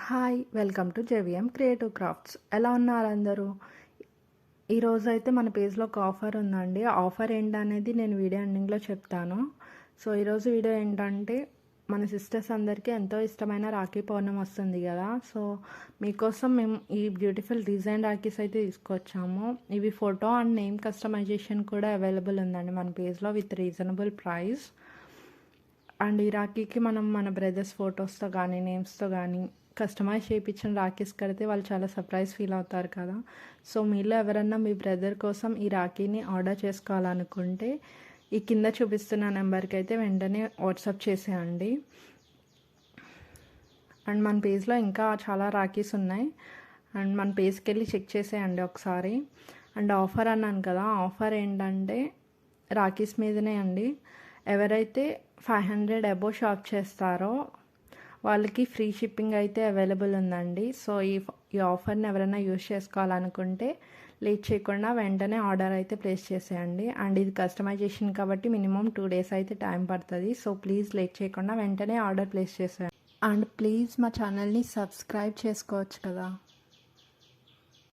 Hi welcome to JVM creative crafts. ఎలా ఉన్నారు అందరూ? ఈరోజు అయితే మన పేజ్లో ఒక ఆఫర్ ఉందండి. ఆఫర్ ఏంటనేది నేను వీడియో ఎండింగ్లో చెప్తాను. సో ఈరోజు వీడియో ఏంటంటే, మన సిస్టర్స్ అందరికీ ఎంతో ఇష్టమైన రాఖీ పౌర్ణమి వస్తుంది కదా. సో మీకోసం మేము ఈ బ్యూటిఫుల్ డిజైన్ రాఖీస్ అయితే తీసుకొచ్చాము. ఇవి ఫోటో అండ్ నేమ్ కస్టమైజేషన్ కూడా అవైలబుల్ ఉందండి మన పేజ్లో విత్ రీజనబుల్ ప్రైస్. అండ్ ఈ రాఖీకి మనం మన బ్రదర్స్ ఫొటోస్తో కానీ నేమ్స్తో కానీ కస్టమైజ్ చేయించిన రాఖీస్ కడితే వాళ్ళు చాలా సర్ప్రైజ్ ఫీల్ అవుతారు కదా. సో మీలో ఎవరన్నా మీ బ్రదర్ కోసం ఈ రాఖీని ఆర్డర్ చేసుకోవాలనుకుంటే ఈ కింద చూపిస్తున్న నెంబర్కి అయితే వెంటనే వాట్సాప్ చేసేయండి. అండ్ మన పేజ్లో ఇంకా చాలా రాఖీస్ ఉన్నాయి. అండ్ మన పేజ్కి వెళ్ళి చెక్ చేసేయండి ఒకసారి. అండ్ ఆఫర్ అన్నాను కదా, ఆఫర్ ఏంటంటే రాఖీస్ మీదనే అండి. ఎవరైతే 500 అబోవ్ షాప్ చేస్తారో వాళ్ళకి ఫ్రీ షిప్పింగ్ అయితే అవైలబుల్ ఉందండి. సో ఈ ఆఫర్ని ఎవరైనా యూజ్ చేసుకోవాలనుకుంటే లేట్ చేయకుండా వెంటనే ఆర్డర్ అయితే ప్లేస్ చేసేయండి. అండ్ ఇది కస్టమైజేషన్ కాబట్టి మినిమం 2 days అయితే టైం పడుతుంది. సో ప్లీజ్ లేట్ చేయకుండా వెంటనే ఆర్డర్ ప్లేస్ చేసేయండి. అండ్ ప్లీజ్ మా ఛానల్ని సబ్స్క్రైబ్ చేసుకోవచ్చు కదా.